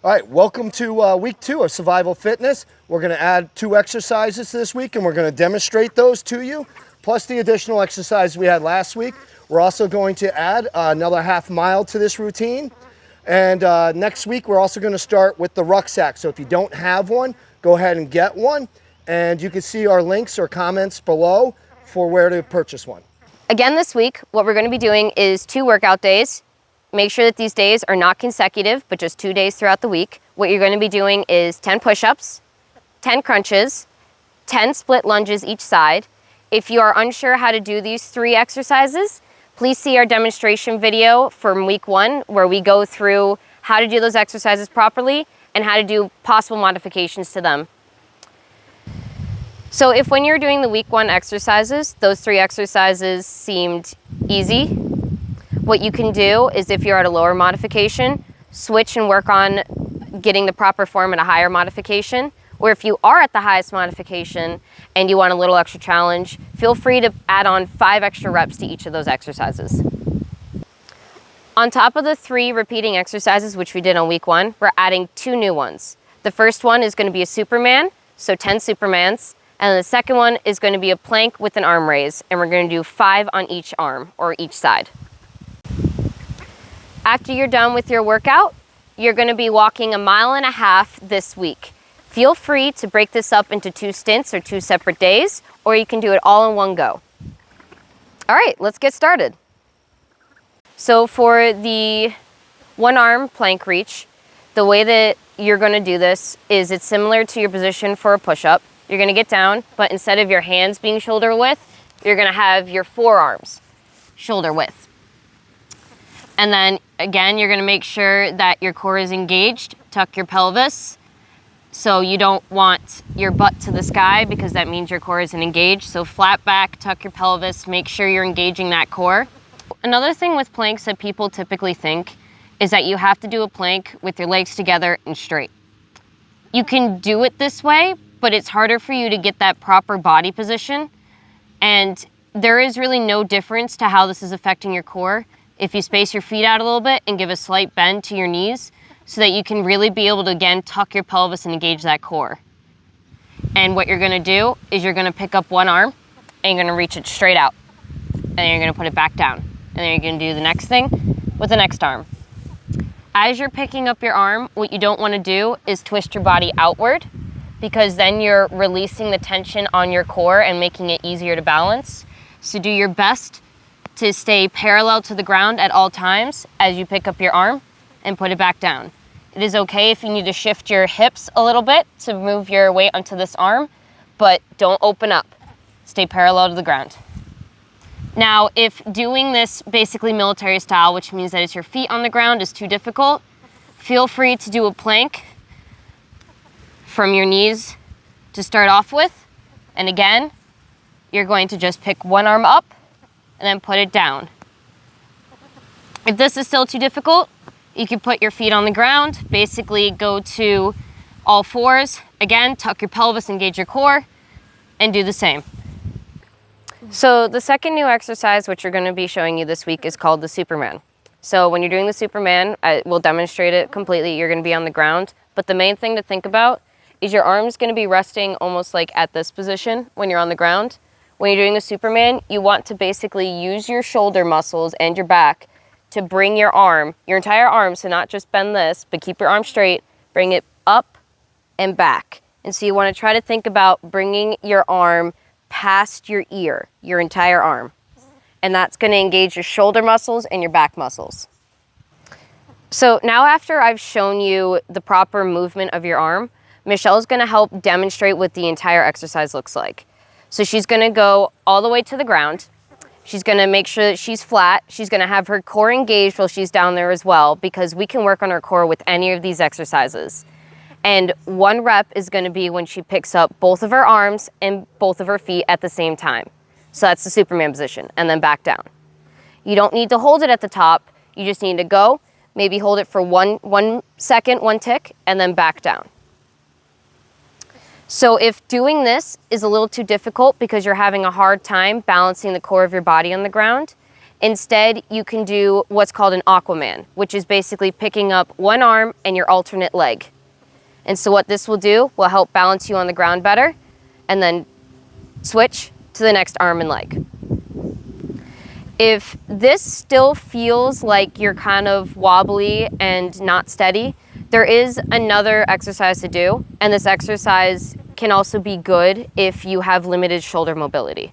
All right, welcome to week 2 of Survival Fitness. We're going to add 2 exercises this week, and we're going to demonstrate those to you, plus the additional exercise we had last week. We're also going to add another half mile to this routine. And next week, we're also going to start with the rucksack. So if you don't have one, go ahead and get one. And you can see our links or comments below for where to purchase one. Again, this week, what we're going to be doing is 2 workout days. Make sure that these days are not consecutive, but just 2 days throughout the week. What you're going to be doing is 10 push-ups, 10 crunches, 10 split lunges each side. If you are unsure how to do these 3 exercises, please see our demonstration video from week 1, where we go through how to do those exercises properly and how to do possible modifications to them. So if when you're doing the week 1 exercises, those 3 exercises seemed easy, what you can do is, if you're at a lower modification, switch and work on getting the proper form at a higher modification. Or if you are at the highest modification and you want a little extra challenge, feel free to add on 5 extra reps to each of those exercises. On top of the 3 repeating exercises, which we did on week 1, we're adding 2 new ones. The first one is going to be a Superman, so 10 Supermans. And the second one is going to be a plank with an arm raise, and we're going to do 5 on each arm or each side. After you're done with your workout, you're going to be walking 1.5 miles this week. Feel free to break this up into 2 stints or 2 separate days, or you can do it all in one go. All right, let's get started. So for the 1-arm plank reach, the way that you're going to do this is it's similar to your position for a push-up. You're going to get down, but instead of your hands being shoulder width, you're going to have your forearms shoulder width. And then again, you're going to make sure that your core is engaged. Tuck your pelvis. So you don't want your butt to the sky, because that means your core isn't engaged. So flat back, tuck your pelvis, make sure you're engaging that core. Another thing with planks that people typically think is that you have to do a plank with your legs together and straight. You can do it this way, but it's harder for you to get that proper body position. And there is really no difference to how this is affecting your core if you space your feet out a little bit and give a slight bend to your knees, so that you can really be able to, again, tuck your pelvis and engage that core. And what you're gonna do is you're gonna pick up one arm and you're gonna reach it straight out. And then you're gonna put it back down. And then you're gonna do the next thing with the next arm. As you're picking up your arm, what you don't wanna do is twist your body outward, because then you're releasing the tension on your core and making it easier to balance. So do your best to stay parallel to the ground at all times as you pick up your arm and put it back down. It is okay if you need to shift your hips a little bit to move your weight onto this arm, but don't open up. Stay parallel to the ground. Now, if doing this basically military style, which means that it's your feet on the ground, is too difficult, feel free to do a plank from your knees to start off with. And again, you're going to just pick one arm up and then put it down. If this is still too difficult, you can put your feet on the ground, basically go to all fours. Again, tuck your pelvis, engage your core, and do the same. So the second new exercise, which we're going to be showing you this week, is called the Superman. So when you're doing the Superman, we'll demonstrate it completely. You're going to be on the ground, but the main thing to think about is your arm's going to be resting almost like at this position when you're on the ground. When you're doing a Superman, you want to basically use your shoulder muscles and your back to bring your arm, your entire arm, so not just bend this, but keep your arm straight, bring it up and back. And so you want to try to think about bringing your arm past your ear, your entire arm. And that's going to engage your shoulder muscles and your back muscles. So now, after I've shown you the proper movement of your arm, Michelle's going to help demonstrate what the entire exercise looks like. So she's going to go all the way to the ground. She's going to make sure that she's flat. She's going to have her core engaged while she's down there as well, because we can work on her core with any of these exercises. And 1 rep is going to be when she picks up both of her arms and both of her feet at the same time. So that's the Superman position, and then back down. You don't need to hold it at the top. You just need to go, maybe hold it for one second, 1 tick, and then back down. So if doing this is a little too difficult because you're having a hard time balancing the core of your body on the ground, Instead, you can do what's called an Aquaman, which is basically picking up one arm and your alternate leg. And so what this will do will help balance you on the ground better, and then switch to the next arm and leg. If this still feels like you're kind of wobbly and not steady, there is another exercise to do, and this exercise can also be good if you have limited shoulder mobility.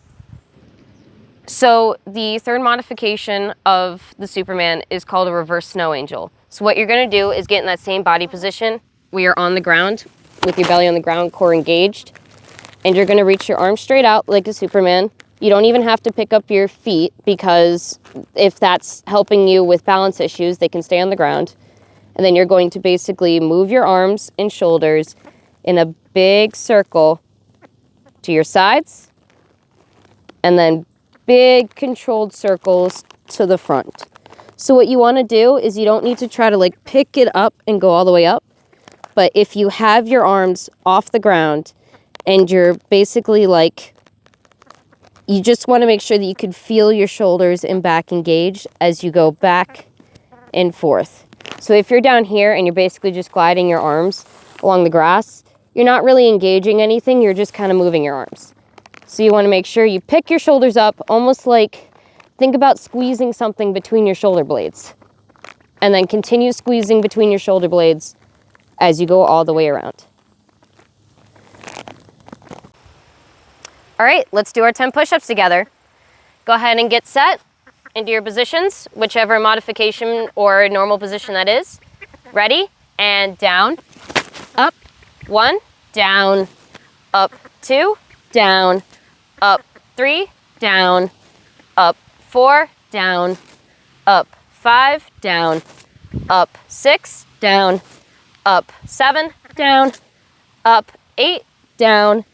So the third modification of the Superman is called a reverse snow angel. So what you're gonna do is get in that same body position where you're on the ground with your belly on the ground, core engaged, and you're gonna reach your arms straight out like a Superman. You don't even have to pick up your feet, because if that's helping you with balance issues, they can stay on the ground. And then you're going to basically move your arms and shoulders in a big circle to your sides, and then big controlled circles to the front. So what you want to do is you don't need to try to like pick it up and go all the way up. But if you have your arms off the ground and you're basically like, you just want to make sure that you can feel your shoulders and back engaged as you go back and forth. So if you're down here and you're basically just gliding your arms along the grass, you're not really engaging anything, you're just kind of moving your arms. So you want to make sure you pick your shoulders up, almost like, think about squeezing something between your shoulder blades. And then continue squeezing between your shoulder blades as you go all the way around. All right, let's do our 10 push-ups together. Go ahead and get set into your positions, whichever modification or normal position that is. Ready? And down, up, 1, down, up, 2, down, up, 3, down, up, 4, down, up, 5, down, up, 6, down, up, 7, down, up, 8, down,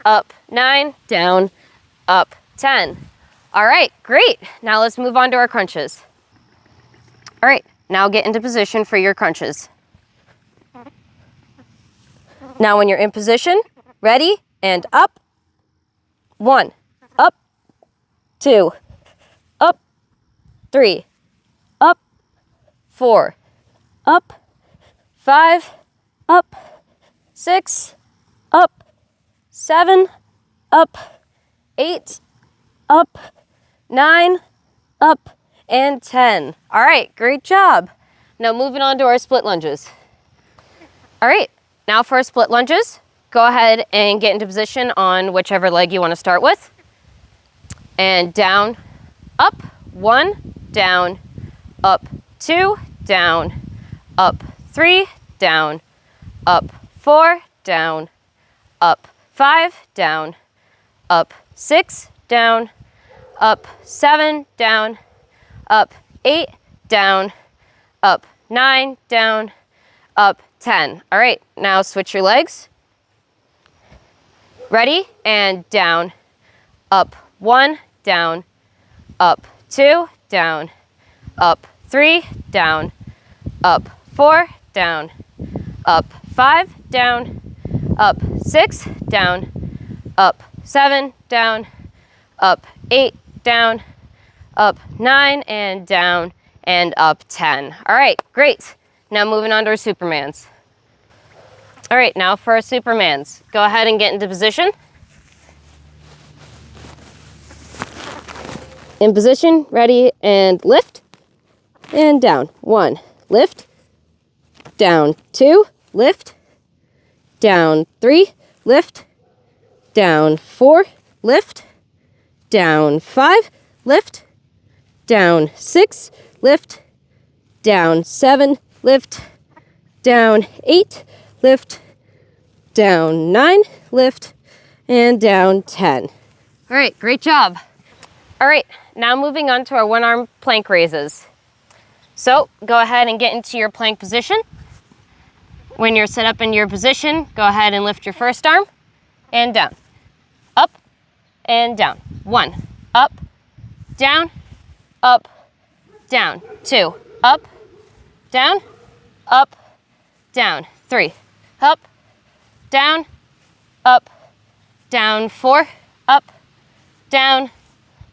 up, 9, down, up, 10. All right, great. Now let's move on to our crunches. All right, now get into position for your crunches. Now when you're in position, ready, and up. 1, up, 2, up, 3, up, 4, up, 5, up, 6, up, 7, up, 8, up, 9, up, and 10. All right, great job. Now moving on to our split lunges. All right, now for our split lunges, go ahead and get into position on whichever leg you want to start with. And down, up, 1, down, up, 2, down, up, 3, down, up, 4, down, up, 5, down, up, 6, down, up, 7, down, up, 8, down, up, 9, down, up, 10. All right, now switch your legs. Ready? And down, up, 1, down, up, 2, down, up, 3, down, up, 4, down, up, 5, down, up, 6, down, up, 7, down, up, 8, down, up, 9, and down, and up, 10. All right, great. Now moving on to our Supermans. All right, now for our Supermans. Go ahead and get into position. In position, ready, and lift, and down. 1, lift, down, 2, lift, down, 3, lift, down, 4, lift, down, 5, lift, down, 6, lift, down, 7, lift, down, 8, lift, down, 9, lift, and down, 10. All right, great job. All right, now moving on to our one-arm plank raises. So go ahead and get into your plank position. When you're set up in your position, go ahead and lift your first arm and down, up and down. 1, up, down, 2, up, down, 3, up, down, 4,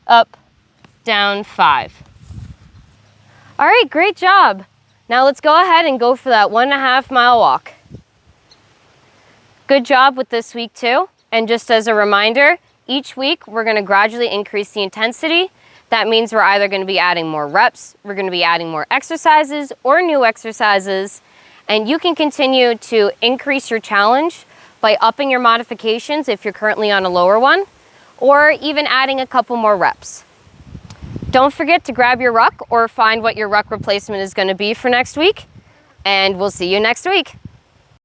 up, down 5. All right, great job. Now let's go ahead and go for that 1.5 mile walk. Good job with this week too. And just as a reminder, each week we're going to gradually increase the intensity. That means we're either going to be adding more reps, we're going to be adding more exercises or new exercises. And you can continue to increase your challenge by upping your modifications if you're currently on a lower one, or even adding a couple more reps. Don't forget to grab your ruck or find what your ruck replacement is going to be for next week, and we'll see you next week.